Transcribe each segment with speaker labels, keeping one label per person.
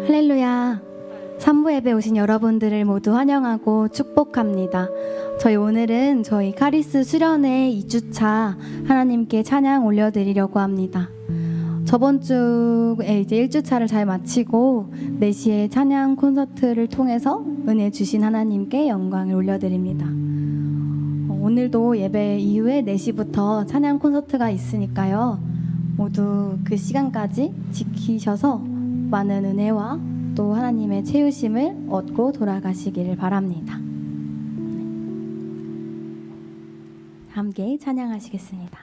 Speaker 1: 할렐루야. 산부 예배 오신 여러분들을 모두 환영하고 축복합니다. 저희 오늘은 저희 카리스 수련회 2주차 하나님께 찬양 올려드리려고 합니다. 저번 주에 이제 1주차를 잘 마치고 4시에 찬양 콘서트를 통해서 은혜 주신 하나님께 영광을 올려드립니다. 오늘도 예배 이후에 4시부터 찬양 콘서트가 있으니까요. 모두 그 시간까지 지키셔서 많은 은혜와 또 하나님의 채우심을 얻고 돌아가시기를 바랍니다. 함께 찬양하시겠습니다.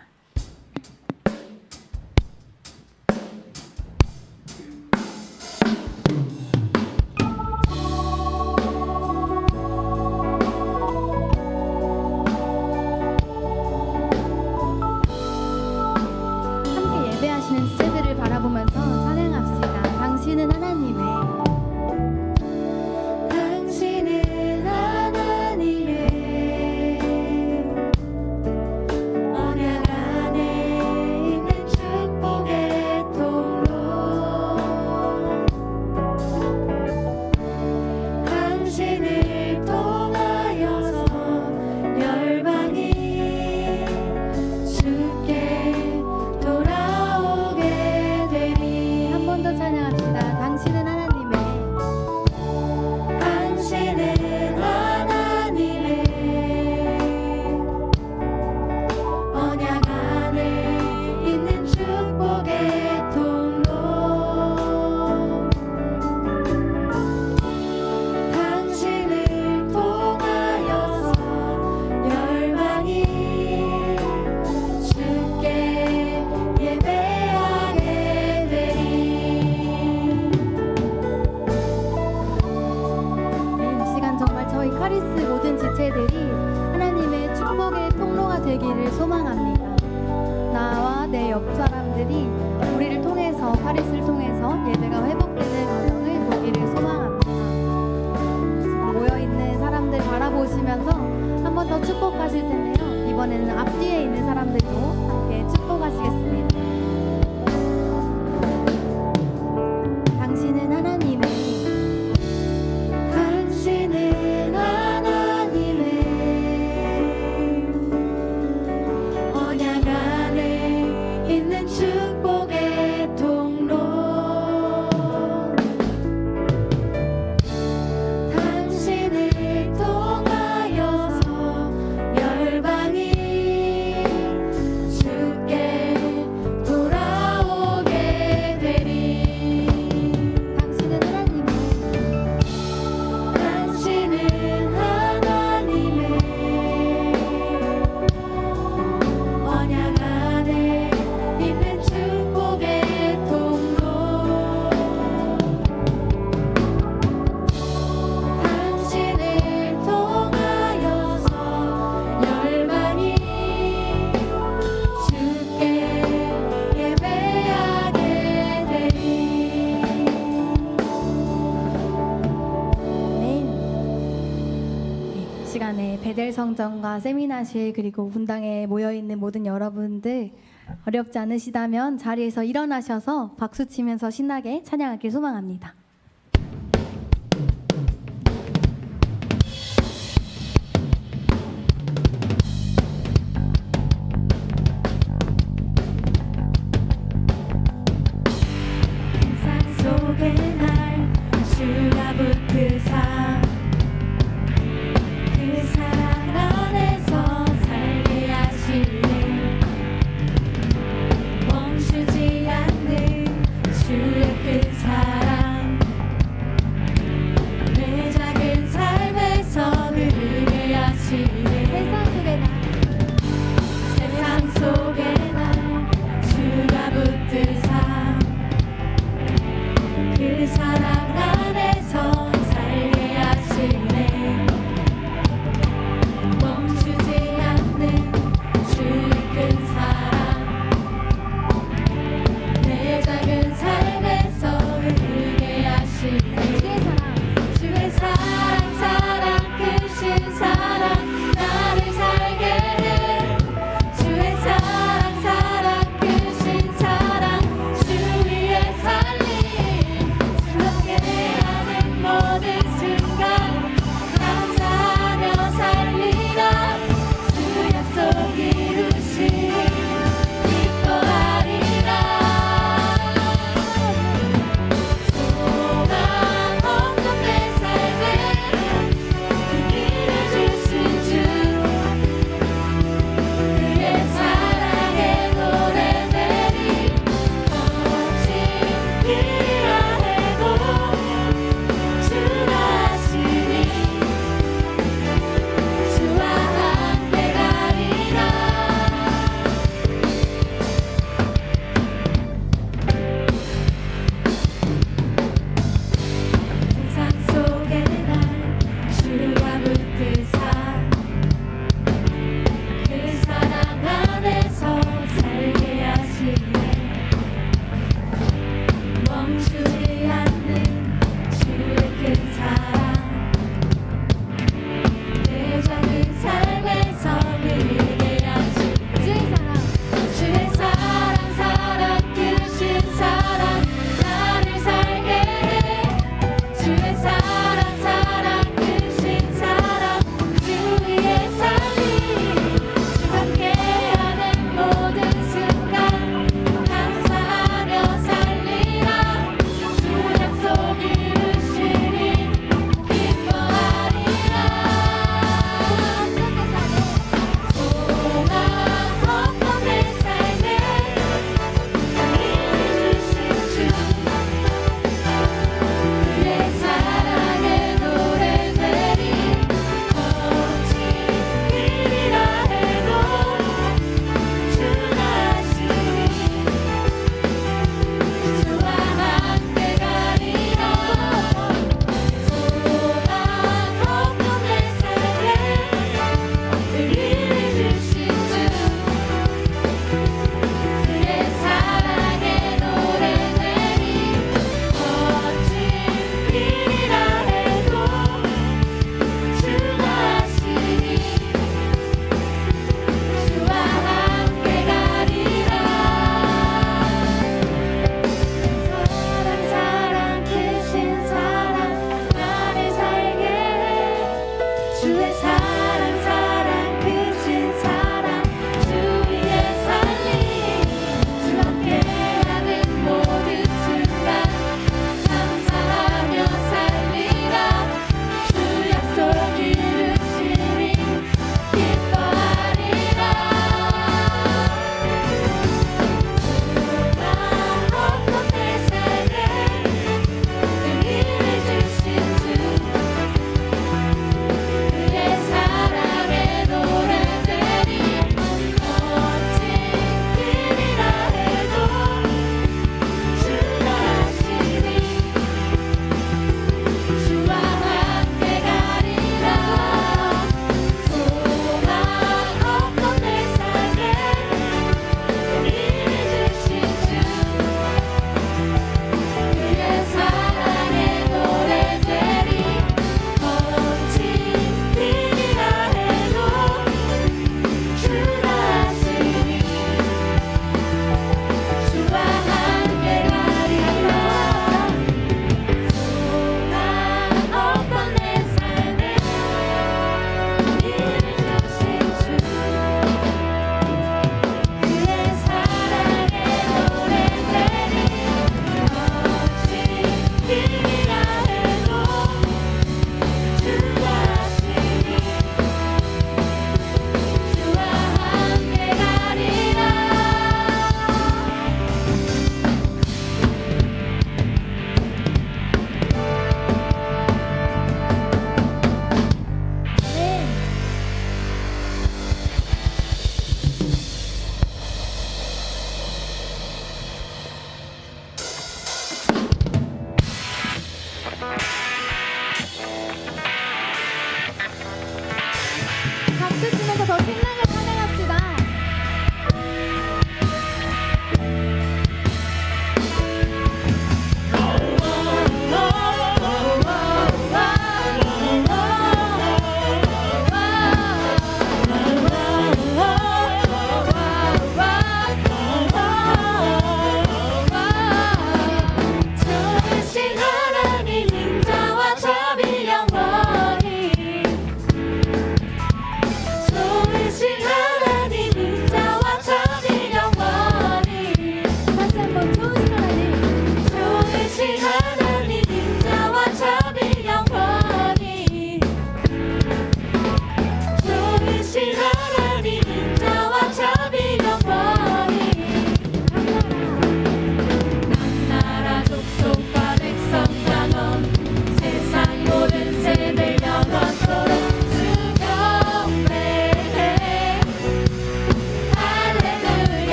Speaker 1: 함께 예배하시는 지체들을 바라보면서 찬양합시다. 당신은 하나님의 하나님의 축복의 통로가 되기를 소망합니다. 나와 내 옆 사람들이 우리를 통해서 카리스를 통해서 예배가 회복되는 과정을 보기를 소망합니다. 지금 모여있는 사람들 바라보시면서 한 번 더 축복하실 텐데요. 이번에는 앞뒤에 있는 사람들도 함께 축복하시겠습니다. 당신은 하나님의
Speaker 2: 축복의 통로 당신을 통하여서 열방이 주께 돌아오게 되리. 당신은 하나님의 언약 안에 있는 축복의 통로 당신을 통하여서 열방이 주께 예배하게 되리.
Speaker 1: 이 시간에 베델 성전과 세미나실 그리고 분당에 모여있는 모든 여러분들 어렵지 않으시다면 자리에서 일어나셔서 박수 치면서 신나게 찬양하길 소망합니다.
Speaker 2: 세상 속에 날 주가 붙드사 그 사랑 안에서 살게 하시네. 멈추지 않는 주의 그 사랑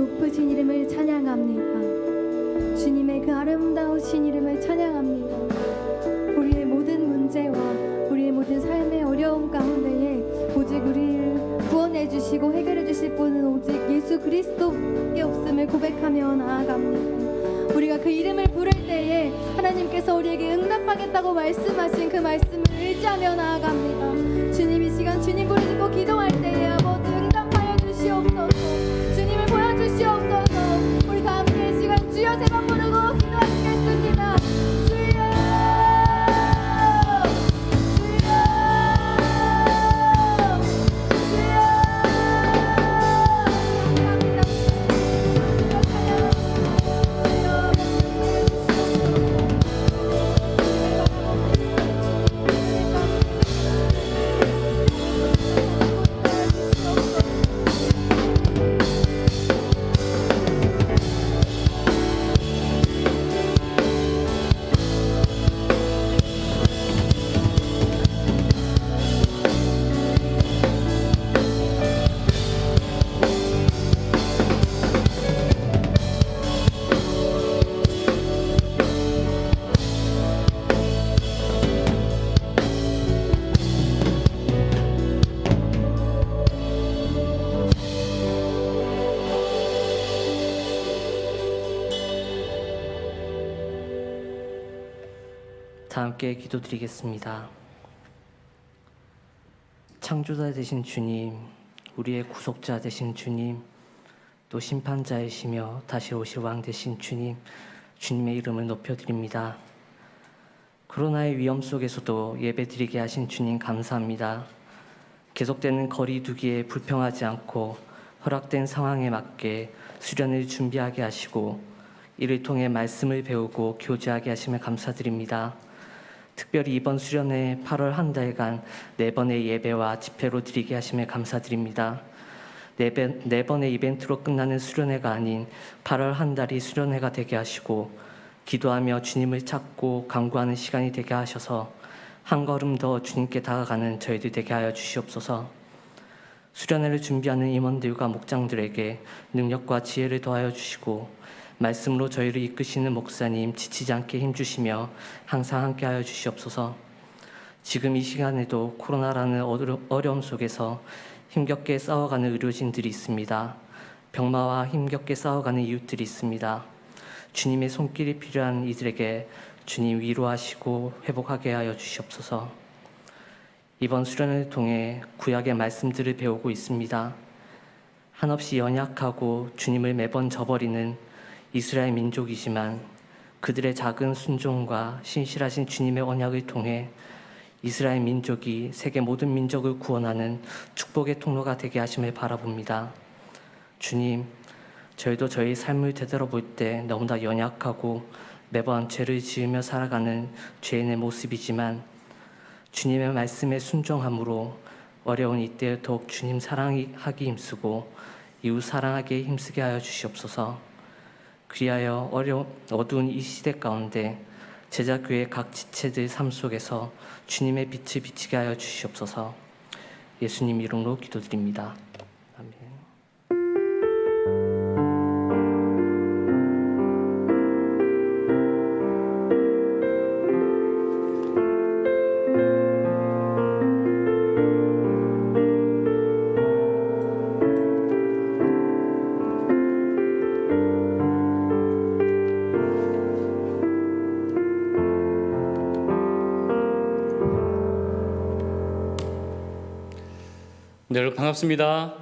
Speaker 1: 높으신 이름을 찬양합니다. 주님의 그 아름다우신 이름을 찬양합니다. 우리의 모든 문제와 우리의 모든 삶의 어려움 가운데에 오직 우리를 구원해 주시고 해결해 주실 분은 오직 예수 그리스도밖에 없음을 고백하며 나아갑니다. 우리가 그 이름을 부를 때에 하나님께서 우리에게 응답하겠다고 말씀하신 그 말씀을 의지하며 나아갑니다. 주님 이 시간 주님 부르짖고 기도할 때에 아버지 응답하여 주시옵소서. 주님을 보여주시옵소서. 우리 다 함께 이 시간 주여 세 번 부르고 기도하시겠습니다. 주여 주여 주여 감사합니다.
Speaker 3: 다 함께 기도드리겠습니다. 창조자 되신 주님, 우리의 구속자 되신 주님, 또 심판자이시며 다시 오실 왕 되신 주님, 주님의 이름을 높여드립니다. 코로나의 위험 속에서도 예배드리게 하신 주님 감사합니다. 계속되는 거리 두기에 불평하지 않고 허락된 상황에 맞게 수련을 준비하게 하시고 이를 통해 말씀을 배우고 교제하게 하심을 감사드립니다. 특별히 이번 수련회 8월 한 달간 4번의 예배와 집회로 드리게 하심에 감사드립니다. 4번의 이벤트로 끝나는 수련회가 아닌 8월 한 달이 수련회가 되게 하시고 기도하며 주님을 찾고 간구하는 시간이 되게 하셔서 한 걸음 더 주님께 다가가는 저희들 되게 하여 주시옵소서. 수련회를 준비하는 임원들과 목장들에게 능력과 지혜를 더하여 주시고 말씀으로 저희를 이끄시는 목사님 지치지 않게 힘주시며 항상 함께하여 주시옵소서. 지금 이 시간에도 코로나라는 어려움 속에서 힘겹게 싸워가는 의료진들이 있습니다. 병마와 힘겹게 싸워가는 이웃들이 있습니다. 주님의 손길이 필요한 이들에게 주님 위로하시고 회복하게 하여 주시옵소서. 이번 수련을 통해 구약의 말씀들을 배우고 있습니다. 한없이 연약하고 주님을 매번 저버리는 이스라엘 민족이지만 그들의 작은 순종과 신실하신 주님의 언약을 통해 이스라엘 민족이 세계 모든 민족을 구원하는 축복의 통로가 되게 하심을 바라봅니다. 주님, 저희도 저희 삶을 되돌아볼 때 너무나 연약하고 매번 죄를 지으며 살아가는 죄인의 모습이지만 주님의 말씀에 순종함으로 어려운 이때 더욱 주님 사랑하기 힘쓰고 이웃 사랑하기에 힘쓰게 하여 주시옵소서. 그리하여 어두운 이 시대 가운데 제자교회 각 지체들 삶 속에서 주님의 빛을 비치게 하여 주시옵소서. 예수님 이름으로 기도드립니다. 아멘.
Speaker 4: 네, 여러분 반갑습니다.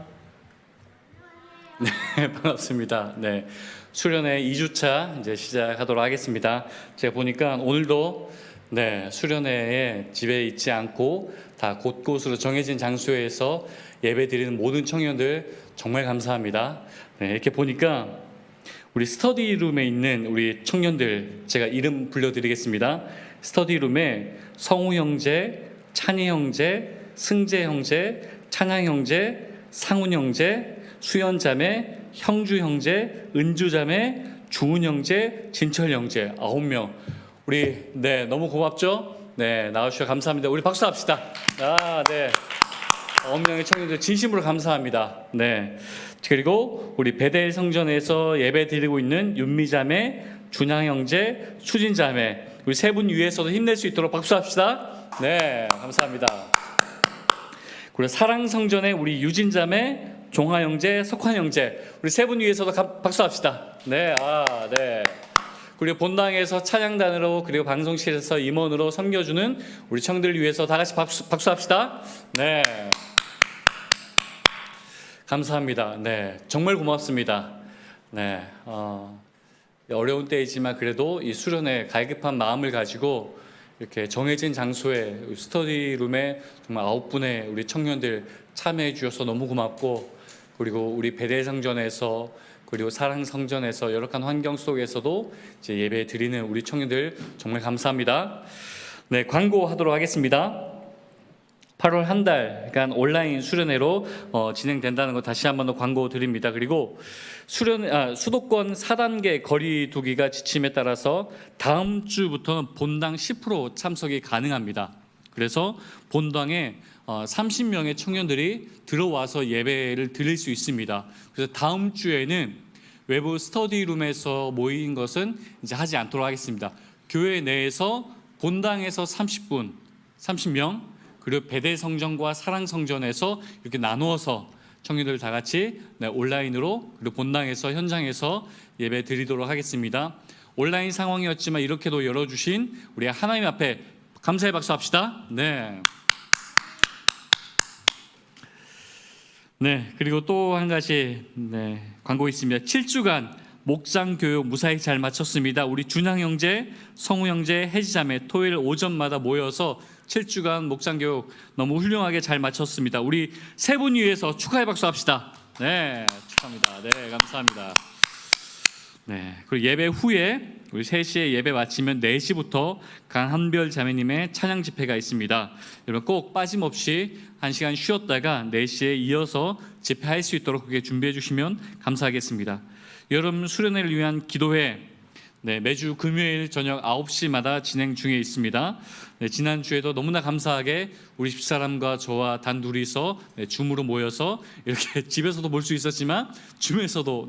Speaker 4: 네, 반갑습니다. 네, 수련회 2주차 이제 시작하도록 하겠습니다. 제가 보니까 오늘도 수련회에 집에 있지 않고 다 곳곳으로 정해진 장소에서 예배드리는 모든 청년들 정말 감사합니다. 네, 이렇게 보니까 우리 스터디룸에 있는 우리 청년들 제가 이름 불러드리겠습니다. 스터디룸에 성우 형제, 찬희 형제, 승재 형제, 찬양 형제, 상훈 형제, 수연 자매, 형주 형제, 은주 자매, 주은 형제, 진철 형제 9명. 우리 너무 고맙죠? 네, 나와주셔서 감사합니다. 우리 박수합시다. 네. 9명의 청년들 진심으로 감사합니다. 네. 그리고 우리 베델 성전에서 예배 드리고 있는 윤미자매, 준양 형제, 수진 자매, 우리 세 분 위해서도 힘낼 수 있도록 박수합시다. 네, 감사합니다. 그리고 사랑 성전의 우리 유진 자매, 종화 형제, 석환 형제, 우리 세 분 위해서도 박수합시다. 네, 네. 그리고 본당에서 찬양단으로 그리고 방송실에서 임원으로 섬겨주는 우리 청들 위해서 다 같이 박수합시다. 네. 감사합니다. 네, 정말 고맙습니다. 네, 어려운 때이지만 그래도 이 수련회 갈급한 마음을 가지고 이렇게 정해진 장소에 스터디룸에 정말 9분의 우리 청년들 참여해 주셔서 너무 고맙고, 그리고 우리 베델성전에서 그리고 사랑성전에서 열악한 환경 속에서도 이제 예배 드리는 우리 청년들 정말 감사합니다. 네, 광고하도록 하겠습니다. 8월 한 달간 온라인 수련회로 진행된다는 거 다시 한번 더 광고 드립니다. 그리고 수도권 4단계 거리 두기가 지침에 따라서 다음 주부터는 본당 10% 참석이 가능합니다. 그래서 본당에 30명의 청년들이 들어와서 예배를 드릴 수 있습니다. 그래서 다음 주에는 외부 스터디룸에서 모인 것은 이제 하지 않도록 하겠습니다. 교회 내에서 본당에서 30명, 그리고 베델 성전과 사랑 성전에서 이렇게 나누어서 청년들 다 같이 온라인으로 그리고 본당에서 현장에서 예배 드리도록 하겠습니다. 온라인 상황이었지만 이렇게도 열어주신 우리 하나님 앞에 감사의 박수합시다. 네. 네, 그리고 또 한 가지 광고 있습니다. 7주간 목장 교육 무사히 잘 마쳤습니다. 우리 준양 형제, 성우 형제, 혜지자매 토요일 오전마다 모여서 7주간 목장 교육 너무 훌륭하게 잘 마쳤습니다. 우리 세 분 위해서 축하의 박수합시다. 네, 축하합니다. 네, 감사합니다. 네, 그리고 예배 후에 우리 3시에 예배 마치면 4시부터 강한별 자매님의 찬양 집회가 있습니다. 여러분 꼭 빠짐없이 1시간 쉬었다가 4시에 이어서 집회할 수 있도록 그렇게 준비해 주시면 감사하겠습니다. 여름 수련회를 위한 기도회 매주 금요일 저녁 9시마다 진행 중에 있습니다. 지난주에도 너무나 감사하게 우리 집사람과 저와 단둘이서 줌으로 모여서 이렇게 집에서도 볼 수 있었지만 줌에서도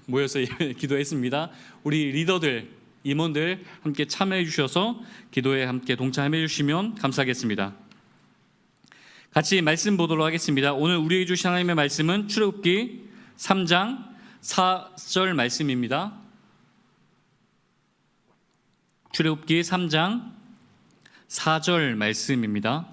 Speaker 4: 모여서 기도했습니다. 우리 리더들, 임원들 함께 참여해 주셔서 기도에 함께 동참해 주시면 감사하겠습니다. 같이 말씀 보도록 하겠습니다. 오늘 우리에게 주신 하나님의 말씀은 출애굽기 3장 4절 말씀입니다. 출애굽기 3장 4절 말씀입니다.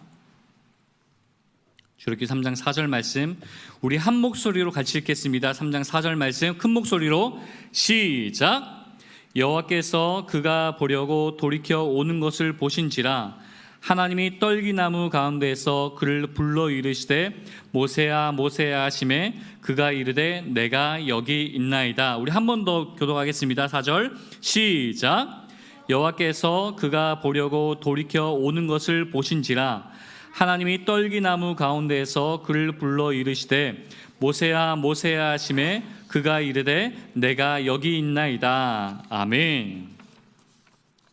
Speaker 4: 출애굽기 3장 4절 말씀 우리 한 목소리로 같이 읽겠습니다. 3장 4절 말씀 큰 목소리로 시작. 여호와께서 그가 보려고 돌이켜 오는 것을 보신지라 하나님이 떨기나무 가운데에서 그를 불러 이르시되 모세야 모세야 하시매 그가 이르되 내가 여기 있나이다. 우리 한 번 더 교독하겠습니다. 4절 시작. 여호와께서 그가 보려고 돌이켜 오는 것을 보신지라 하나님이 떨기나무 가운데에서 그를 불러 이르시되 모세야 모세야 하시매 그가 이르되 내가 여기 있나이다. 아멘.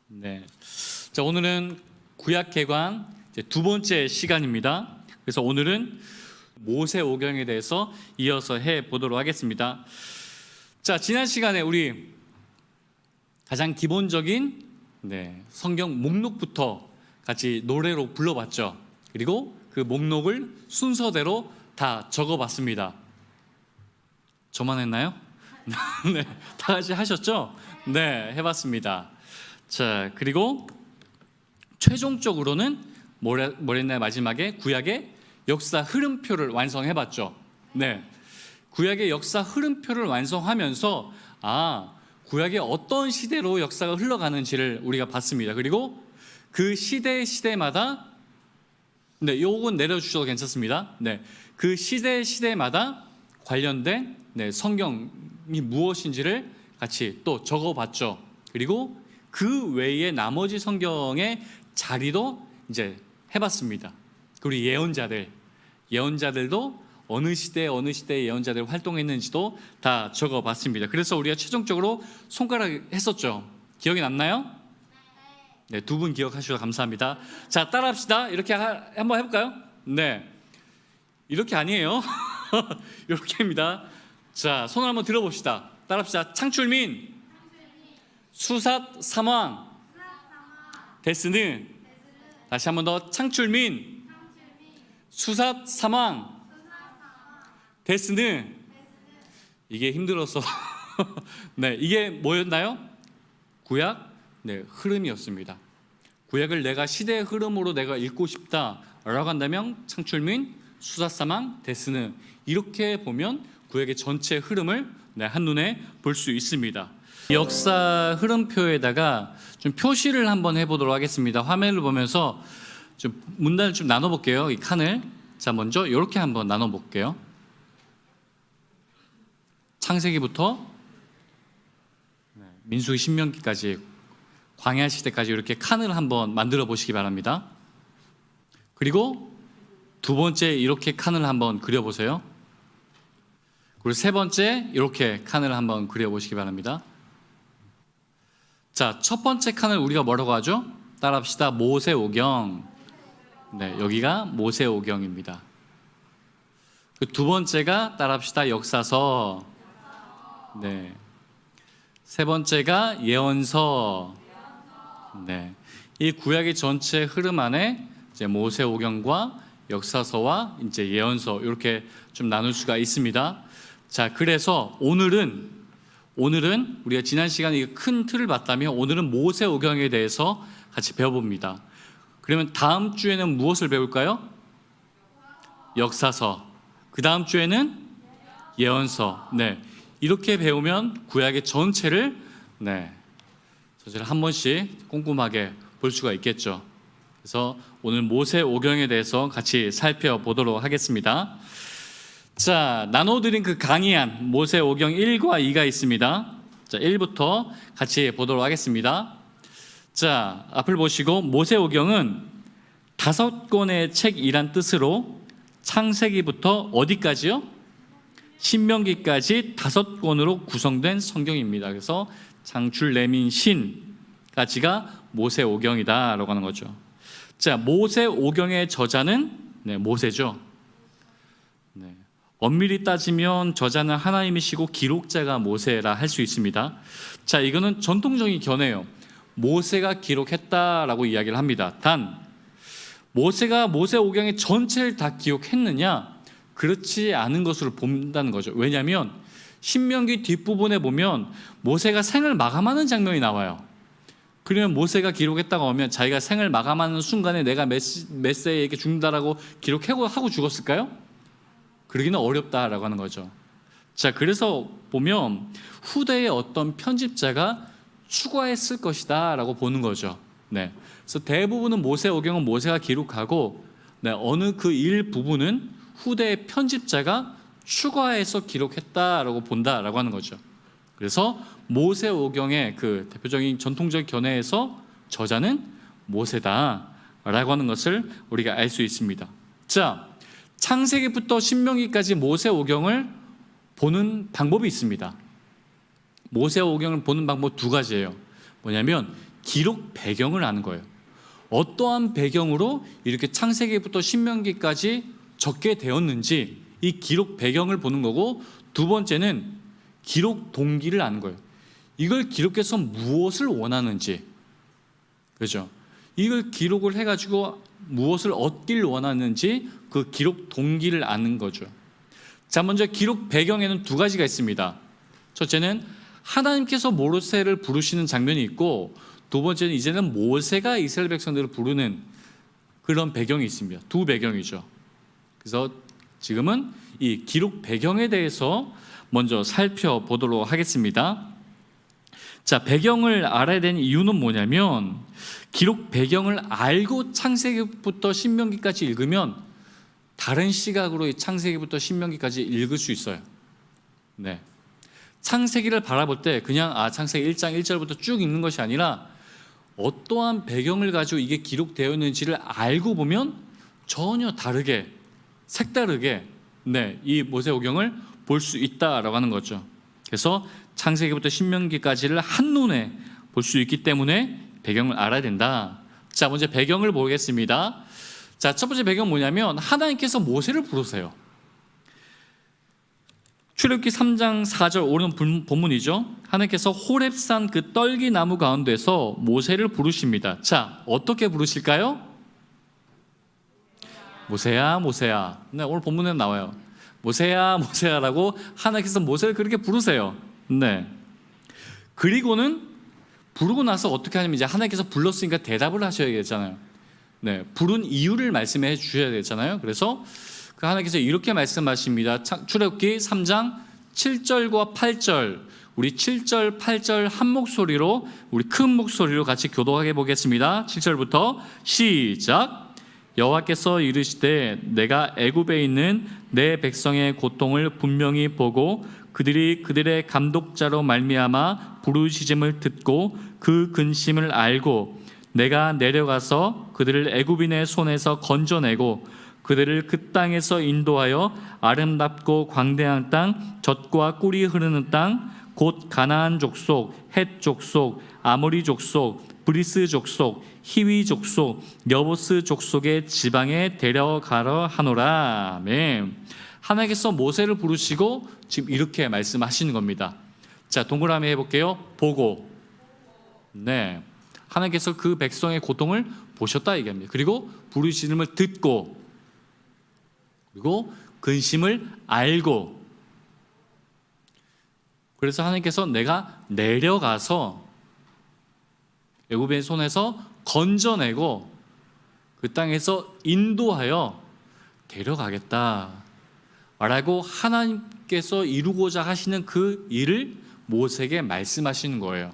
Speaker 4: 네. 자, 오늘은 구약개관 두 번째 시간입니다. 그래서 오늘은 모세오경에 대해서 이어서 해 보도록 하겠습니다. 자, 지난 시간에 우리 가장 기본적인 성경 목록부터 같이 노래로 불러봤죠. 그리고 그 목록을 순서대로 다 적어봤습니다. 저만 했나요? 네, 다 같이 하셨죠? 네, 해봤습니다. 자, 그리고 최종적으로는 뭘 했나요? 마지막에 구약의 역사 흐름표를 완성해봤죠. 네, 구약의 역사 흐름표를 완성하면서 구약의 어떤 시대로 역사가 흘러가는지를 우리가 봤습니다. 그리고 그 시대마다 요건 내려주셔도 괜찮습니다. 그 시대마다 관련된 성경이 무엇인지를 같이 또 적어봤죠. 그리고 그 외에 나머지 성경의 자리도 이제 해봤습니다. 그리고 예언자들도 어느 시대에 예언자들이 활동했는지도 다 적어봤습니다. 그래서 우리가 최종적으로 손가락 했었죠. 기억이 남나요? 네, 두 분 기억하셔서 감사합니다. 자, 따라합시다. 이렇게 한번 해볼까요? 네, 이렇게 아니에요. 이렇게입니다. 자, 손을 한번 들어봅시다. 따라합시다. 창출민, 수삿 사망, 데스는. 다시 한번 더. 창출민, 수삿 사망, 데스는. 이게 힘들어서 네, 이게 뭐였나요? 구약 흐름이었습니다. 구약을 내가 시대의 흐름으로 내가 읽고 싶다라고 한다면 창출민, 수사사망, 데스는, 이렇게 보면 구약의 전체 흐름을 한눈에 볼 수 있습니다. 역사 흐름표에다가 좀 표시를 한번 해보도록 하겠습니다. 화면을 보면서 좀 문단을 좀 나눠볼게요. 이 칸을. 자, 먼저 이렇게 한번 나눠볼게요. 창세기부터 민수기, 신명기까지, 광야 시대까지 이렇게 칸을 한번 만들어 보시기 바랍니다. 그리고 두 번째 이렇게 칸을 한번 그려보세요. 그리고 세 번째 이렇게 칸을 한번 그려보시기 바랍니다. 자, 첫 번째 칸을 우리가 뭐라고 하죠? 따라합시다. 모세오경. 네, 여기가 모세오경입니다. 그 두 번째가 따라합시다. 역사서. 네. 세 번째가 예언서. 네. 이 구약의 전체 흐름 안에 이제 모세오경과 역사서와 이제 예언서 이렇게 좀 나눌 수가 있습니다. 자, 그래서 오늘은 우리가 지난 시간에 큰 틀을 봤다면 오늘은 모세오경에 대해서 같이 배워봅니다. 그러면 다음 주에는 무엇을 배울까요? 역사서. 그 다음 주에는 예언서. 네. 이렇게 배우면 구약의 전체를 한 번씩 꼼꼼하게 볼 수가 있겠죠. 그래서 오늘 모세오경에 대해서 같이 살펴보도록 하겠습니다. 자, 나눠드린 그 강의안 모세오경 1과 2가 있습니다. 자, 1부터 같이 보도록 하겠습니다. 자, 앞을 보시고 모세오경은 5권의 책이란 뜻으로 창세기부터 어디까지요? 신명기까지 5권으로 구성된 성경입니다. 그래서 창출, 레민, 신까지가 모세오경이다라고 하는 거죠. 자, 모세오경의 저자는 모세죠. 네. 엄밀히 따지면 저자는 하나님이시고 기록자가 모세라 할 수 있습니다. 자, 이거는 전통적인 견해예요. 모세가 기록했다라고 이야기를 합니다. 단 모세가 모세오경의 전체를 다 기록했느냐? 그렇지 않은 것으로 본다는 거죠. 왜냐하면 신명기 뒷부분에 보면 모세가 생을 마감하는 장면이 나와요. 그러면 모세가 기록했다고 하면 자기가 생을 마감하는 순간에 내가 몇 세에 이렇게 죽는다라고 기록하고 죽었을까요? 그러기는 어렵다라고 하는 거죠. 자, 그래서 보면 후대의 어떤 편집자가 추가했을 것이다라고 보는 거죠. 네. 그래서 대부분은 모세오경은 모세가 기록하고 어느 그 일부분은 후대의 편집자가 추가해서 기록했다라고 본다라고 하는 거죠. 그래서 모세오경의 그 대표적인 전통적 견해에서 저자는 모세다라고 하는 것을 우리가 알 수 있습니다. 자, 창세기부터 신명기까지 모세오경을 보는 방법이 있습니다. 모세오경을 보는 방법 두 가지예요. 뭐냐면 기록 배경을 아는 거예요. 어떠한 배경으로 이렇게 창세기부터 신명기까지 적게 되었는지 이 기록 배경을 보는 거고, 두 번째는 기록 동기를 아는 거예요. 이걸 기록해서 무엇을 원하는지, 그렇죠? 이걸 기록을 해가지고 무엇을 얻길 원하는지 그 기록 동기를 아는 거죠. 자, 먼저 기록 배경에는 두 가지가 있습니다. 첫째는 하나님께서 모세를 부르시는 장면이 있고, 두 번째는 이제는 모세가 이스라엘 백성들을 부르는 그런 배경이 있습니다. 두 배경이죠. 그래서 지금은 이 기록 배경에 대해서 먼저 살펴보도록 하겠습니다. 자, 배경을 알아야 되는 이유는 뭐냐면 기록 배경을 알고 창세기부터 신명기까지 읽으면 다른 시각으로 이 창세기부터 신명기까지 읽을 수 있어요. 네. 창세기를 바라볼 때 그냥 창세기 1장 1절부터 쭉 읽는 것이 아니라 어떠한 배경을 가지고 이게 기록되어 있는지를 알고 보면 전혀 다르게, 색다르게 이 모세오경을 볼 수 있다라고 하는 거죠. 그래서 창세기부터 신명기까지를 한눈에 볼 수 있기 때문에 배경을 알아야 된다. 자, 먼저 배경을 보겠습니다. 자, 첫 번째 배경은 뭐냐면 하나님께서 모세를 부르세요. 출애굽기 3장 4절 오늘 본문이죠. 하나님께서 호렙산 그 떨기 나무 가운데서 모세를 부르십니다. 자, 어떻게 부르실까요? 모세야, 모세야. 네, 오늘 본문에 나와요. 모세야, 모세야라고 하나님께서 모세를 그렇게 부르세요. 네. 그리고는 부르고 나서 어떻게 하냐면 이제 하나님께서 불렀으니까 대답을 하셔야겠잖아요. 네, 부른 이유를 말씀해 주셔야 되잖아요. 그래서 그 하나님께서 이렇게 말씀하십니다. 출애굽기 3장 7절과 8절, 우리 7절, 8절 한 목소리로, 우리 큰 목소리로 같이 교독해 보겠습니다. 7절부터 시작. 여호와께서 이르시되 내가 애굽에 있는 내 백성의 고통을 분명히 보고 그들이 그들의 감독자로 말미암아 부르짖음을 듣고 그 근심을 알고 내가 내려가서 그들을 애굽인의 손에서 건져내고 그들을 그 땅에서 인도하여 아름답고 광대한 땅, 젖과 꿀이 흐르는 땅, 곧 가나안 족속, 헷 족속, 아모리 족속, 브리스 족속, 히위 족속, 여보스 족속의 지방에 데려가려 하노라. 아멘. 하나님께서 모세를 부르시고 지금 이렇게 말씀하시는 겁니다. 자, 동그라미 해볼게요. 보고. 네. 하나님께서 그 백성의 고통을 보셨다 얘기합니다. 그리고 부르짖음을 듣고, 그리고 근심을 알고. 그래서 하나님께서 내가 내려가서 애굽의 손에서 건져내고 그 땅에서 인도하여 데려가겠다 라고 하나님께서 이루고자 하시는 그 일을 모세에게 말씀하시는 거예요.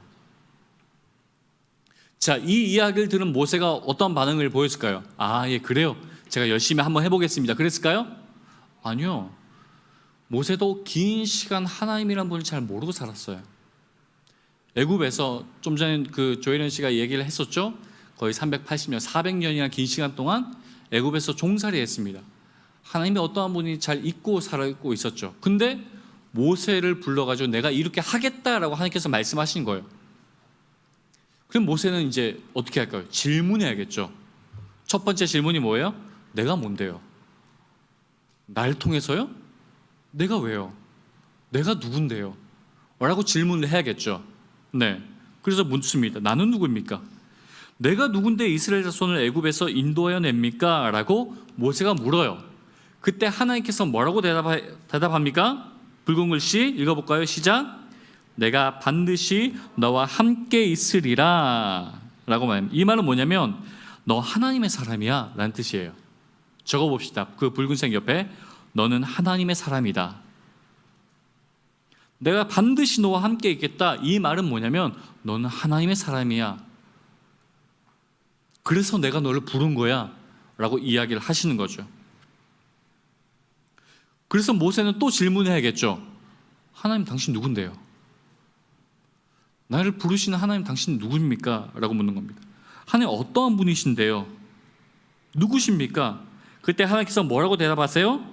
Speaker 4: 자, 이 이야기를 들은 모세가 어떤 반응을 보였을까요? 아, 예, 그래요. 제가 열심히 한번 해보겠습니다. 그랬을까요? 아니요. 모세도 긴 시간 하나님이란 분을 잘 모르고 살았어요. 애굽에서 좀 전에 그 조혜련 씨가 얘기를 했었죠. 거의 380년, 400년이나 긴 시간 동안 애굽에서 종살이 했습니다. 하나님이 어떠한 분이 잘 잊고 살고 있었죠. 근데 모세를 불러가지고 내가 이렇게 하겠다라고 하나님께서 말씀하신 거예요. 그럼 모세는 이제 어떻게 할까요? 질문해야겠죠. 첫 번째 질문이 뭐예요? 내가 뭔데요? 날 통해서요? 내가 왜요? 내가 누군데요? 라고 질문을 해야겠죠. 네. 그래서 묻습니다. 나는 누구입니까? 내가 누군데 이스라엘 자손을 애굽에서 인도하여 냅니까? 라고 모세가 물어요. 그때 하나님께서 뭐라고 대답합니까? 붉은 글씨 읽어볼까요? 시작. 내가 반드시 너와 함께 있으리라 라고 말합니다. 이 말은 뭐냐면 너 하나님의 사람이야 라는 뜻이에요. 적어봅시다. 그 붉은색 옆에 너는 하나님의 사람이다. 내가 반드시 너와 함께 있겠다. 이 말은 뭐냐면 너는 하나님의 사람이야. 그래서 내가 너를 부른 거야 라고 이야기를 하시는 거죠. 그래서 모세는 또 질문해야겠죠. 하나님 당신 누군데요? 나를 부르시는 하나님 당신 누구입니까? 라고 묻는 겁니다. 하나님 어떠한 분이신데요? 누구십니까? 그때 하나님께서 뭐라고 대답하세요?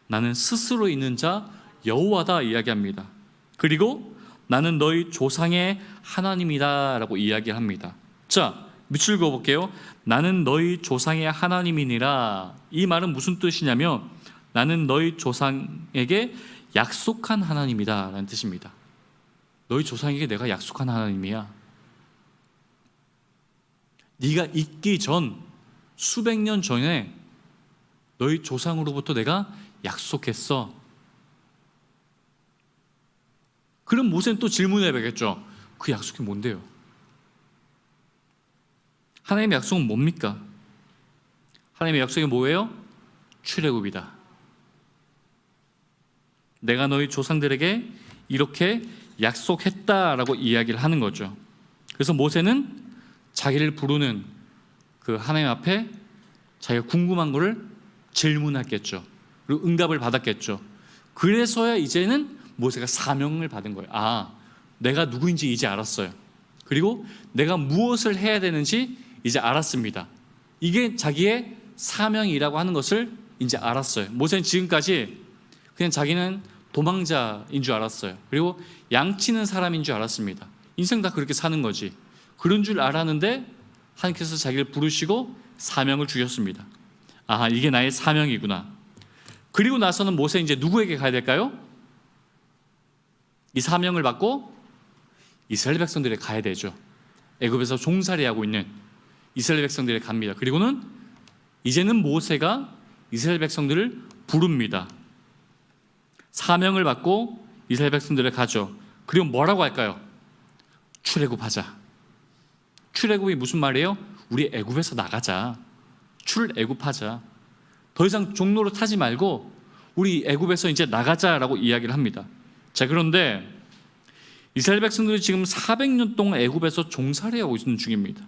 Speaker 4: 나는 스스로 있는 자 여호와다 이야기합니다. 그리고 나는 너희 조상의 하나님이다 라고 이야기합니다. 자, 밑줄 그어볼게요. 나는 너희 조상의 하나님이니라. 이 말은 무슨 뜻이냐면 나는 너희 조상에게 약속한 하나님이다 라는 뜻입니다. 너희 조상에게 내가 약속한 하나님이야. 네가 있기 전 수백 년 전에 너희 조상으로부터 내가 약속했어. 그럼 모세는 또 질문해야겠죠. 그 약속이 뭔데요? 하나님의 약속은 뭡니까? 하나님의 약속이 뭐예요? 출애굽이다. 내가 너희 조상들에게 이렇게 약속했다라고 이야기를 하는 거죠. 그래서 모세는 자기를 부르는 그 하나님 앞에 자기가 궁금한 거를 질문했겠죠. 그리고 응답을 받았겠죠. 그래서야 이제는 모세가 사명을 받은 거예요. 아, 내가 누구인지 이제 알았어요. 그리고 내가 무엇을 해야 되는지 이제 알았습니다. 이게 자기의 사명이라고 하는 것을 이제 알았어요. 모세는 지금까지 그냥 자기는 도망자인 줄 알았어요. 그리고 양치는 사람인 줄 알았습니다. 인생 다 그렇게 사는 거지. 그런 줄 알았는데 하나님께서 자기를 부르시고 사명을 주셨습니다. 아, 이게 나의 사명이구나. 그리고 나서는 모세 이제 누구에게 가야 될까요? 이 사명을 받고 이스라엘 백성들이 가야 되죠. 애굽에서 종살이하고 있는 이스라엘 백성들이 갑니다. 그리고는 이제는 모세가 이스라엘 백성들을 부릅니다. 사명을 받고 이스라엘 백성들을 가죠. 그리고 뭐라고 할까요? 출애굽하자. 출애굽이 무슨 말이에요? 우리 애굽에서 나가자. 출애굽하자. 더 이상 종로로 타지 말고 우리 애굽에서 이제 나가자라고 이야기를 합니다. 자, 그런데 이스라엘 백성들이 지금 400년 동안 애굽에서 종살이하고 있는 중입니다.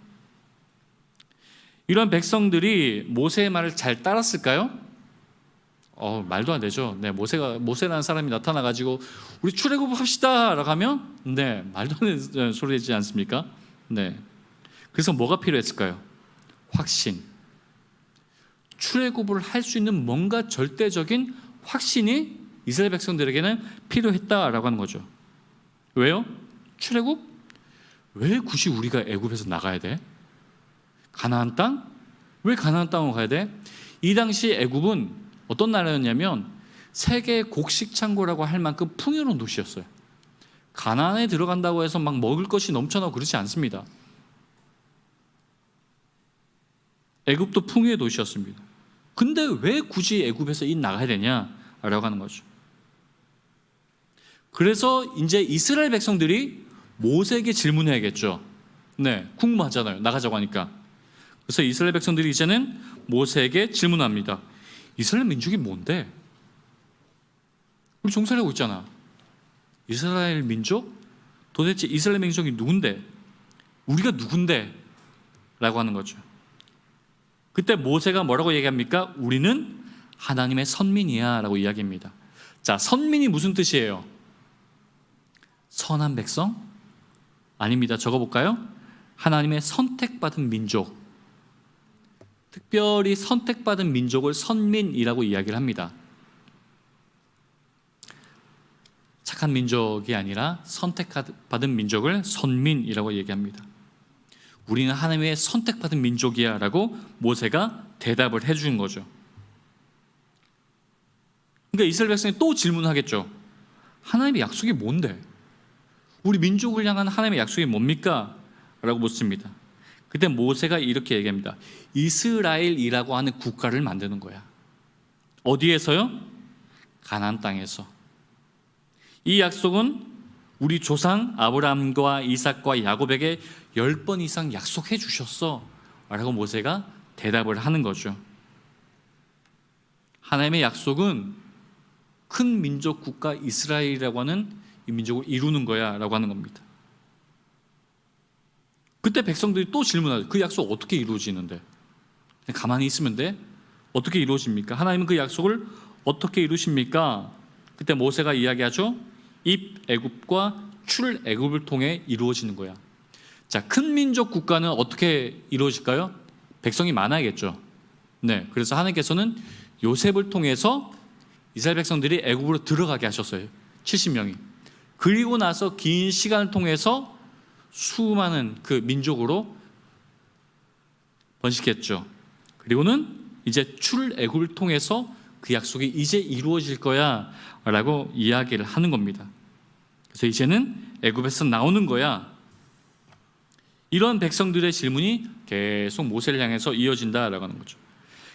Speaker 4: 이런 백성들이 모세의 말을 잘 따랐을까요? 말도 안 되죠. 네, 모세라는 사람이 나타나 가지고 우리 출애굽합시다라고 하면 말도 안 되는 소리지 않습니까? 네. 그래서 뭐가 필요했을까요? 확신. 출애굽을 할 수 있는 뭔가 절대적인 확신이 이스라엘 백성들에게는 필요했다라고 하는 거죠. 왜요? 출애굽? 왜 굳이 우리가 애굽에서 나가야 돼? 가나안 땅? 왜 가나안 땅으로 가야 돼? 이 당시 애굽은 어떤 나라였냐면 세계 곡식 창고라고 할 만큼 풍요로운 도시였어요. 가나안에 들어간다고 해서 막 먹을 것이 넘쳐나고 그렇지 않습니다. 애굽도 풍요의 도시였습니다. 근데 왜 굳이 애굽에서 나가야 되냐라고 하는 거죠. 그래서 이제 이스라엘 백성들이 모세에게 질문해야겠죠. 네, 궁금하잖아요. 나가자고 하니까. 그래서 이스라엘 백성들이 이제는 모세에게 질문합니다. 이스라엘 민족이 뭔데? 우리 종살이하고 있잖아. 이스라엘 민족? 도대체 이스라엘 민족이 누군데? 우리가 누군데? 라고 하는 거죠. 그때 모세가 뭐라고 얘기합니까? 우리는 하나님의 선민이야 라고 이야기합니다. 자, 선민이 무슨 뜻이에요? 선한 백성? 아닙니다. 적어볼까요? 하나님의 선택받은 민족. 특별히 선택받은 민족을 선민이라고 이야기를 합니다. 착한 민족이 아니라 선택받은 민족을 선민이라고 얘기합니다. 우리는 하나님의 선택받은 민족이야 라고 모세가 대답을 해준 거죠. 그러니까 이스라엘 백성이 또 질문하겠죠. 하나님의 약속이 뭔데? 우리 민족을 향한 하나님의 약속이 뭡니까? 라고 묻습니다. 그때 모세가 이렇게 얘기합니다. 이스라엘이라고 하는 국가를 만드는 거야. 어디에서요? 가나안 땅에서. 이 약속은 우리 조상 아브라함과 이삭과 야곱에게 10번 이상 약속해 주셨어 라고 모세가 대답을 하는 거죠. 하나님의 약속은 큰 민족 국가 이스라엘이라고 하는 이 민족을 이루는 거야 라고 하는 겁니다. 그때 백성들이 또 질문하죠. 그 약속 어떻게 이루어지는데? 그냥 가만히 있으면 돼? 어떻게 이루어집니까? 하나님은 그 약속을 어떻게 이루십니까? 그때 모세가 이야기하죠. 입애굽과 출애굽을 통해 이루어지는 거야. 자, 큰 민족 국가는 어떻게 이루어질까요? 백성이 많아야겠죠. 네, 그래서 하나님께서는 요셉을 통해서 이스라엘 백성들이 애굽으로 들어가게 하셨어요. 70명이. 그리고 나서 긴 시간을 통해서 수많은 그 민족으로 번식했죠. 그리고는 이제 출애굽을 통해서 그 약속이 이제 이루어질 거야 라고 이야기를 하는 겁니다. 그래서 이제는 애굽에서 나오는 거야. 이런 백성들의 질문이 계속 모세를 향해서 이어진다라고 하는 거죠.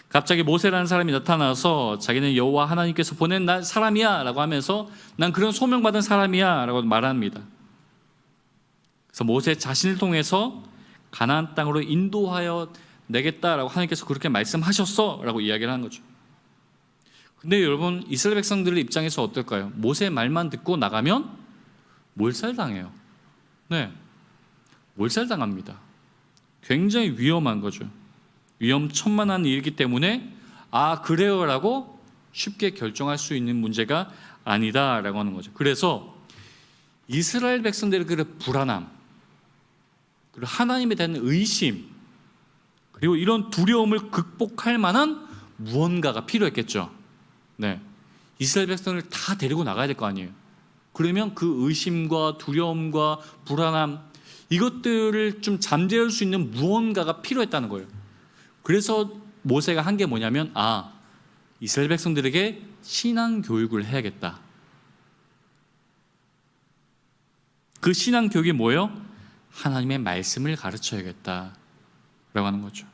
Speaker 4: 갑자기 모세라는 사람이 나타나서 자기는 여호와 하나님께서 보낸 사람이야 라고 하면서 난 그런 소명받은 사람이야 라고 말합니다. 그래서 모세 자신을 통해서 가나안 땅으로 인도하여 내겠다라고 하나님께서 그렇게 말씀하셨어 라고 이야기를 하는 거죠. 근데 여러분, 이스라엘 백성들의 입장에서 어떨까요? 모세의 말만 듣고 나가면 몰살당해요. 네, 몰살당합니다. 굉장히 위험한 거죠. 위험천만한 일이기 때문에 그래요 라고 쉽게 결정할 수 있는 문제가 아니다 라고 하는 거죠. 그래서 이스라엘 백성들의 그 불안함, 그리고 하나님에 대한 의심, 그리고 이런 두려움을 극복할 만한 무언가가 필요했겠죠. 네, 이스라엘 백성을 다 데리고 나가야 될 거 아니에요. 그러면 그 의심과 두려움과 불안함, 이것들을 좀 잠재울 수 있는 무언가가 필요했다는 거예요. 그래서 모세가 한 게 뭐냐면 이스라엘 백성들에게 신앙 교육을 해야겠다. 그 신앙 교육이 뭐예요? 하나님의 말씀을 가르쳐야겠다라고 하는 거죠.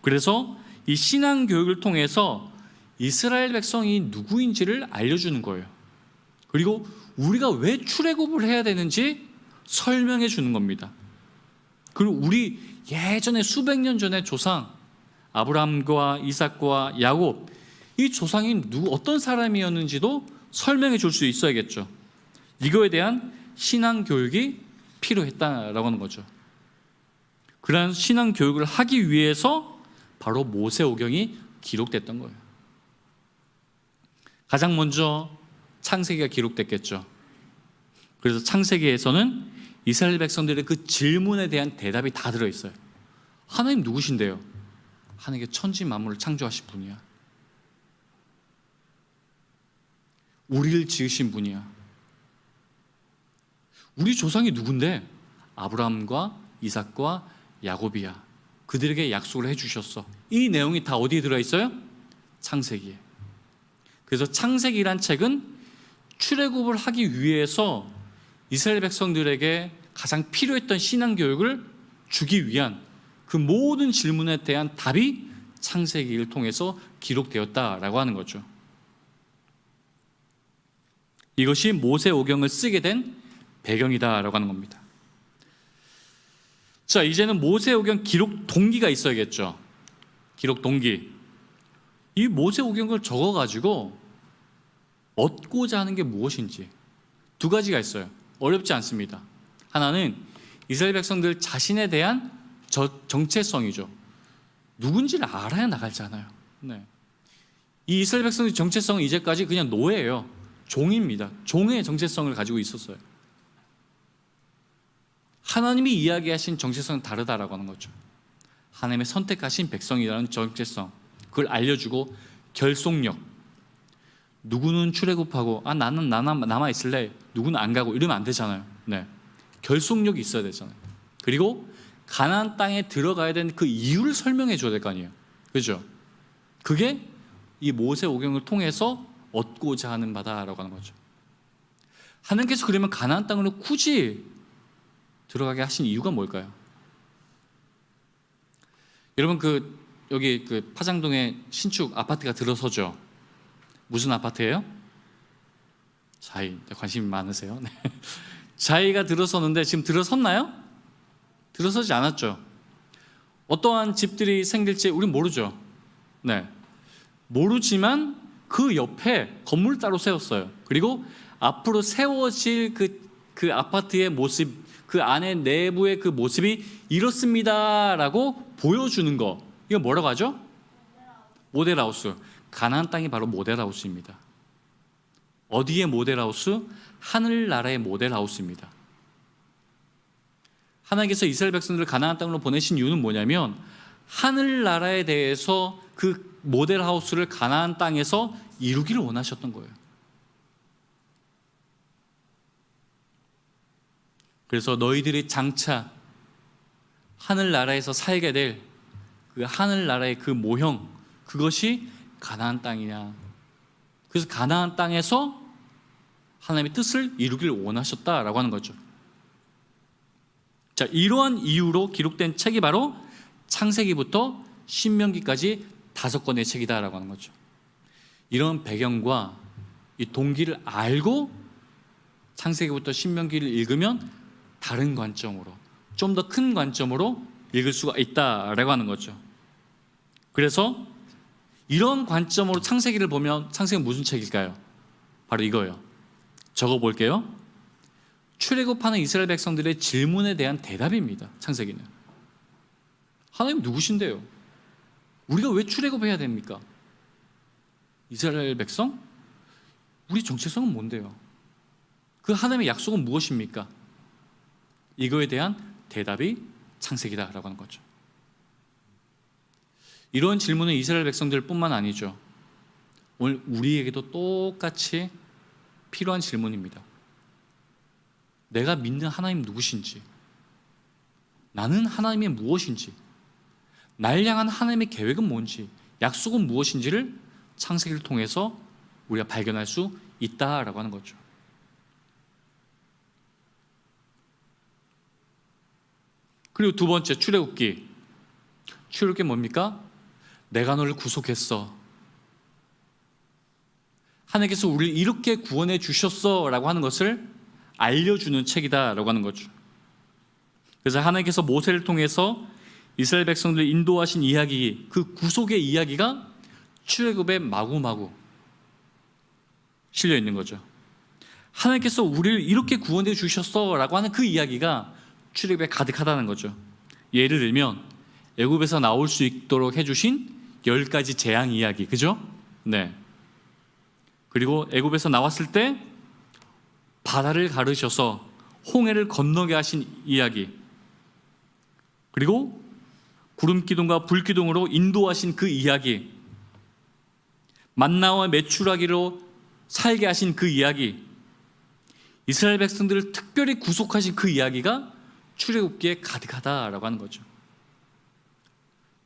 Speaker 4: 그래서 이 신앙 교육을 통해서 이스라엘 백성이 누구인지를 알려주는 거예요. 그리고 우리가 왜 출애굽을 해야 되는지 설명해 주는 겁니다. 그리고 우리 예전에 수백 년 전에 조상 아브라함과 이삭과 야곱, 이 조상이 어떤 사람이었는지도 설명해 줄 수 있어야겠죠. 이거에 대한 신앙 교육이 필요했다라고 하는 거죠. 그러한 신앙 교육을 하기 위해서 바로 모세오경이 기록됐던 거예요. 가장 먼저 창세기가 기록됐겠죠. 그래서 창세기에서는 이스라엘 백성들의 그 질문에 대한 대답이 다 들어있어요. 하나님 누구신데요? 하나님께 천지 만물을 창조하신 분이야. 우리를 지으신 분이야. 우리 조상이 누군데? 아브라함과 이삭과 야곱이야. 그들에게 약속을 해주셨어. 이 내용이 다 어디에 들어있어요? 창세기에. 그래서 창세기란 책은 출애굽을 하기 위해서 이스라엘 백성들에게 가장 필요했던 신앙 교육을 주기 위한 그 모든 질문에 대한 답이 창세기를 통해서 기록되었다라고 하는 거죠. 이것이 모세오경을 쓰게 된 배경이다라고 하는 겁니다. 자, 이제는 모세오경 기록 동기가 있어야겠죠. 기록 동기. 이 모세오경을 적어가지고 얻고자 하는 게 무엇인지 두 가지가 있어요. 어렵지 않습니다. 하나는 이스라엘 백성들 자신에 대한 정체성이죠. 누군지를 알아야 나가잖아요. 네. 이 이스라엘 백성의 정체성은 이제까지 그냥 노예예요. 종입니다. 종의 정체성을 가지고 있었어요. 하나님이 이야기하신 정체성은 다르다라고 하는 거죠. 하나님의 선택하신 백성이라는 정체성, 그걸 알려주고 결속력. 누구는 출애굽하고 나는 남아 있을래. 누구는 안 가고 이러면 안 되잖아요. 네. 결속력이 있어야 되잖아요. 그리고 가나안 땅에 들어가야 되는 그 이유를 설명해 줘야 될 거 아니에요. 그렇죠? 그게 이 모세오경을 통해서 얻고자 하는 바다라고 하는 거죠. 하나님께서 그러면 가나안 땅으로 굳이 들어가게 하신 이유가 뭘까요? 여러분 여기 파장동에 신축 아파트가 들어서죠. 무슨 아파트예요? 자이. 관심이 많으세요? 네. 자이가 들어섰는데 지금 들어섰나요? 들어서지 않았죠. 어떠한 집들이 생길지 우린 모르죠. 네. 모르지만 그 옆에 건물을 따로 세웠어요. 그리고 앞으로 세워질 그 아파트의 모습, 그 안에 내부의 그 모습이 이렇습니다라고 보여주는 거. 이거 뭐라고 하죠? 모델하우스. 가나안 땅이 바로 모델하우스입니다. 어디의 모델하우스? 하늘나라의 모델하우스입니다. 하나님께서 이스라엘 백성들을 가나안 땅으로 보내신 이유는 뭐냐면 하늘나라에 대해서 그 모델하우스를 가나안 땅에서 이루기를 원하셨던 거예요. 그래서 너희들이 장차 하늘나라에서 살게 될 그 하늘나라의 그 모형, 그것이 가나안 땅이냐. 그래서 가나안 땅에서 하나님의 뜻을 이루기를 원하셨다라고 하는 거죠. 자, 이러한 이유로 기록된 책이 바로 창세기부터 신명기까지 5권의 책이다라고 하는 거죠. 이런 배경과 이 동기를 알고 창세기부터 신명기를 읽으면 다른 관점으로, 좀 더 큰 관점으로 읽을 수가 있다라고 하는 거죠. 그래서 이런 관점으로 창세기를 보면 창세기는 무슨 책일까요? 바로 이거예요. 적어볼게요. 출애굽하는 이스라엘 백성들의 질문에 대한 대답입니다. 창세기는. 하나님 누구신데요? 우리가 왜 출애굽해야 됩니까? 이스라엘 백성? 우리 정체성은 뭔데요? 그 하나님의 약속은 무엇입니까? 이거에 대한 대답이 창세기다라고 하는 거죠. 이런 질문은 이스라엘 백성들뿐만 아니죠. 오늘 우리에게도 똑같이 필요한 질문입니다. 내가 믿는 하나님 누구신지, 나는 하나님의 무엇인지, 날 향한 하나님의 계획은 뭔지, 약속은 무엇인지를 창세기를 통해서 우리가 발견할 수 있다라고 하는 거죠. 그리고 두 번째 출애굽기. 출애굽기 뭡니까? 내가 너를 구속했어. 하나님께서 우리를 이렇게 구원해 주셨어라고 하는 것을 알려주는 책이다라고 하는 거죠. 그래서 하나님께서 모세를 통해서 이스라엘 백성들을 인도하신 이야기, 그 구속의 이야기가 출애굽에 마구마구 실려 있는 거죠. 하나님께서 우리를 이렇게 구원해 주셨어라고 하는 그 이야기가 출애굽에 가득하다는 거죠. 예를 들면 애굽에서 나올 수 있도록 해주신 10가지 재앙 이야기, 그죠? 네. 그리고 애굽에서 나왔을 때 바다를 가르셔서 홍해를 건너게 하신 이야기, 그리고 구름 기둥과 불 기둥으로 인도하신 그 이야기, 만나와 메추라기로 살게 하신 그 이야기, 이스라엘 백성들을 특별히 구속하신 그 이야기가 출애굽기에 가득하다라고 하는 거죠.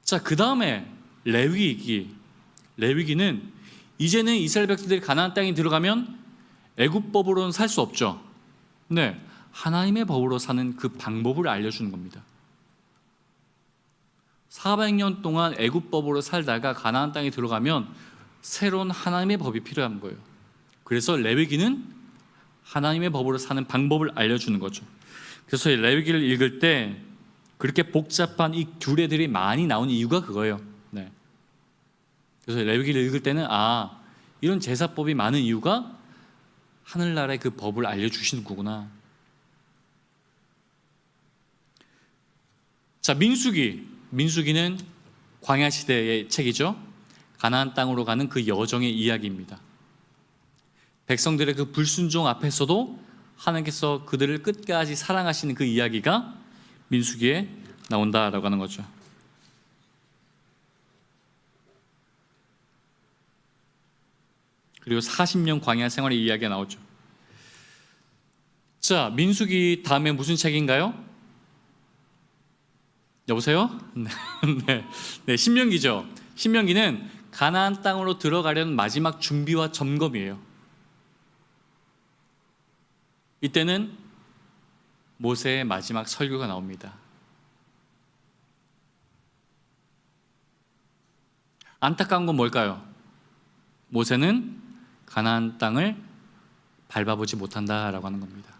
Speaker 4: 자, 그 다음에 레위기는 이제는 이스라엘 백성들이 가나안 땅에 들어가면 애굽법으로는 살 수 없죠. 네, 하나님의 법으로 사는 그 방법을 알려주는 겁니다. 400년 동안 애굽법으로 살다가 가나안 땅에 들어가면 새로운 하나님의 법이 필요한 거예요. 그래서 레위기는 하나님의 법으로 사는 방법을 알려주는 거죠. 그래서 레위기를 읽을 때 그렇게 복잡한 이 규례들이 많이 나오는 이유가 그거예요. 네. 그래서 레위기를 읽을 때는 이런 제사법이 많은 이유가 하늘나라의 그 법을 알려주시는 거구나. 자, 민수기는 광야 시대의 책이죠. 가나안 땅으로 가는 그 여정의 이야기입니다. 백성들의 그 불순종 앞에서도 하나님께서 그들을 끝까지 사랑하시는 그 이야기가 민수기에 나온다라고 하는 거죠. 그리고 40년 광야 생활의 이야기가 나오죠. 자, 민수기 다음에 무슨 책인가요? 여보세요? 네, 신명기죠. 신명기는 가나안 땅으로 들어가려는 마지막 준비와 점검이에요. 이때는 모세의 마지막 설교가 나옵니다. 안타까운 건 뭘까요? 모세는 가나안 땅을 밟아보지 못한다라고 하는 겁니다.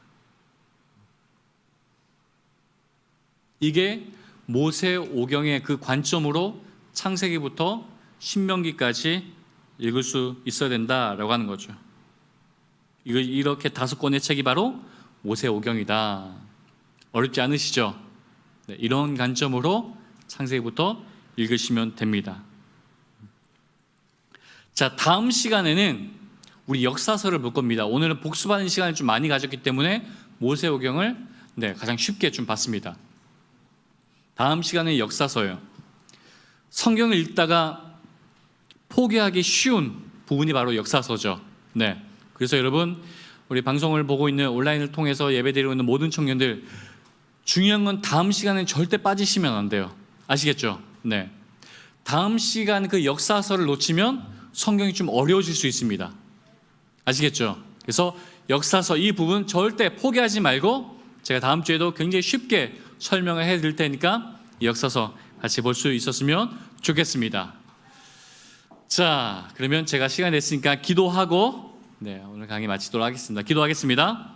Speaker 4: 이게 모세 오경의 그 관점으로 창세기부터 신명기까지 읽을 수 있어야 된다라고 하는 거죠. 이렇게 5권의 책이 바로 모세 오경이다. 어렵지 않으시죠? 네, 이런 관점으로 창세기부터 읽으시면 됩니다. 자, 다음 시간에는 우리 역사서를 볼 겁니다. 오늘은 복습하는 시간을 좀 많이 가졌기 때문에 모세오경을 가장 쉽게 좀 봤습니다. 다음 시간은 역사서예요. 성경을 읽다가 포기하기 쉬운 부분이 바로 역사서죠. 네. 그래서 여러분, 우리 방송을 보고 있는 온라인을 통해서 예배드리고 있는 모든 청년들, 중요한 건 다음 시간은 절대 빠지시면 안 돼요. 아시겠죠? 네. 다음 시간 그 역사서를 놓치면 성경이 좀 어려워질 수 있습니다. 아시겠죠? 그래서 역사서 이 부분 절대 포기하지 말고 제가 다음 주에도 굉장히 쉽게 설명을 해드릴 테니까 이 역사서 같이 볼 수 있었으면 좋겠습니다. 자, 그러면 제가 시간이 됐으니까 기도하고 오늘 강의 마치도록 하겠습니다. 기도하겠습니다.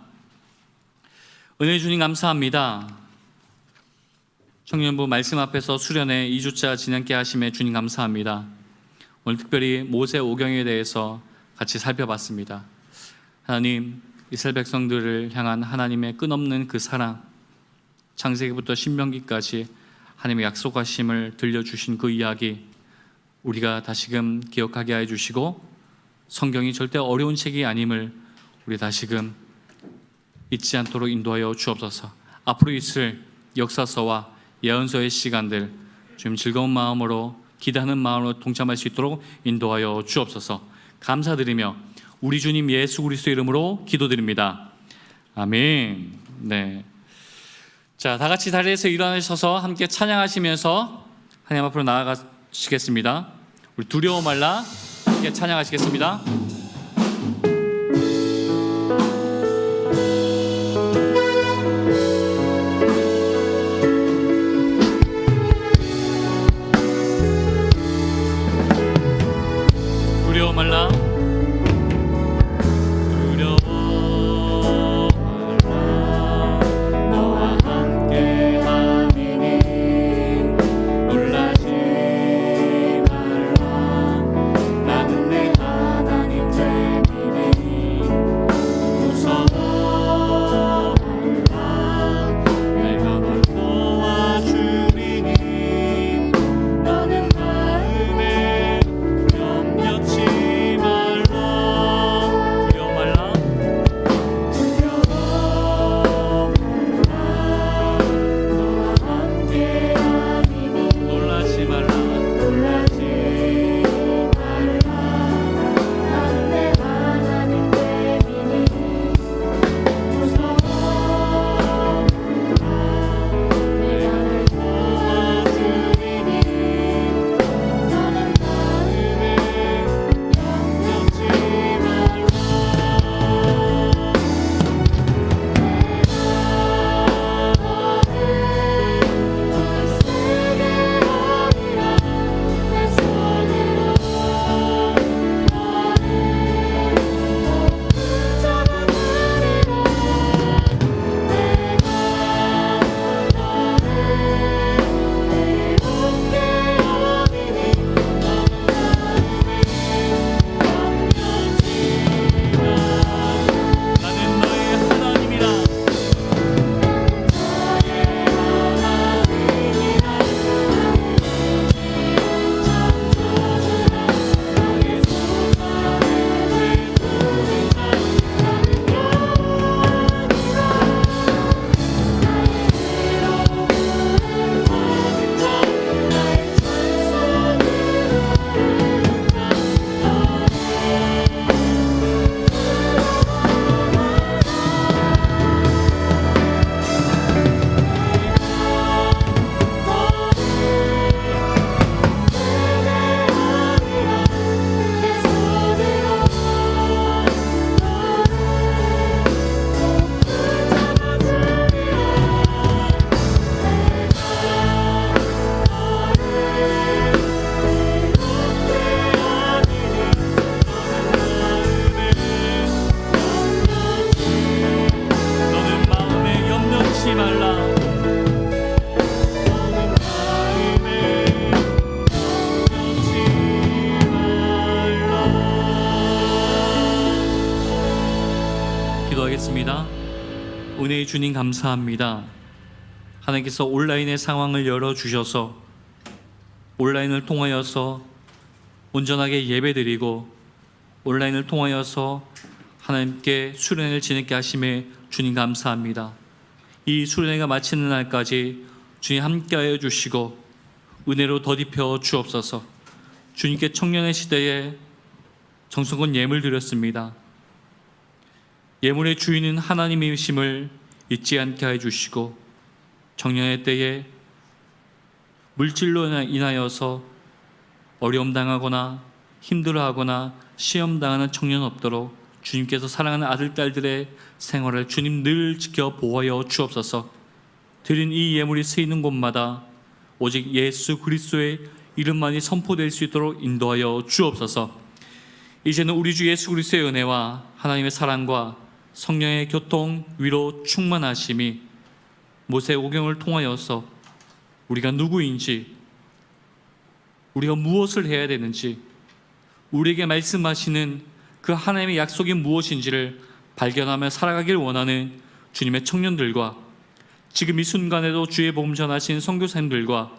Speaker 4: 은혜 주님 감사합니다. 청년부 말씀 앞에서 수련회 2주차 진행케 하심에 주님 감사합니다. 오늘 특별히 모세 오경에 대해서 같이 살펴봤습니다. 하나님, 이스라엘 백성들을 향한 하나님의 끝없는 그 사랑, 창세기부터 신명기까지 하나님의 약속하심을 들려주신 그 이야기, 우리가 다시금 기억하게 해주시고 성경이 절대 어려운 책이 아님을 우리 다시금 잊지 않도록 인도하여 주옵소서. 앞으로 있을 역사서와 예언서의 시간들 좀 즐거운 마음으로, 기대하는 마음으로 동참할 수 있도록 인도하여 주옵소서. 감사드리며 우리 주님 예수 그리스도 이름으로 기도드립니다. 아멘. 네. 자, 다 같이 자리에서 일어나셔서 함께 찬양하시면서 하나님 앞으로 나아가시겠습니다. 우리 두려워 말라 함께 찬양하시겠습니다. 주님 감사합니다. 하나님께서 온라인의 상황을 열어주셔서 온라인을 통하여서 온전하게 예배드리고 온라인을 통하여서 하나님께 수련회를 지내게 하심에 주님 감사합니다. 이 수련회가 마치는 날까지 주님 함께하여 주시고 은혜로 덧입혀 주옵소서. 주님께 청년의 시대에 정성껏 예물 드렸습니다. 예물의 주인은 하나님이심을 잊지 않게 해주시고 청년의 때에 물질로 인하여서 어려움 당하거나 힘들어하거나 시험 당하는 청년 없도록 주님께서 사랑하는 아들 딸들의 생활을 주님 늘 지켜 보호하여 주옵소서. 드린 이 예물이 쓰이는 곳마다 오직 예수 그리스도의 이름만이 선포될 수 있도록 인도하여 주옵소서. 이제는 우리 주 예수 그리스도의 은혜와 하나님의 사랑과 성령의 교통, 위로, 충만하심이 모세오경을 통하여서 우리가 누구인지, 우리가 무엇을 해야 되는지, 우리에게 말씀하시는 그 하나님의 약속이 무엇인지를 발견하며 살아가길 원하는 주님의 청년들과 지금 이 순간에도 주의 복음 전하신 선교사님들과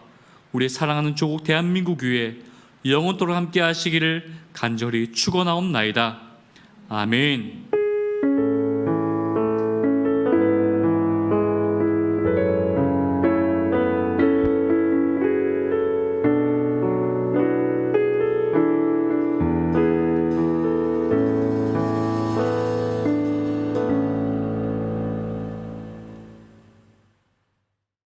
Speaker 4: 우리의 사랑하는 조국 대한민국 위에 영원토록 함께 하시기를 간절히 축원하옵나이다. 아멘.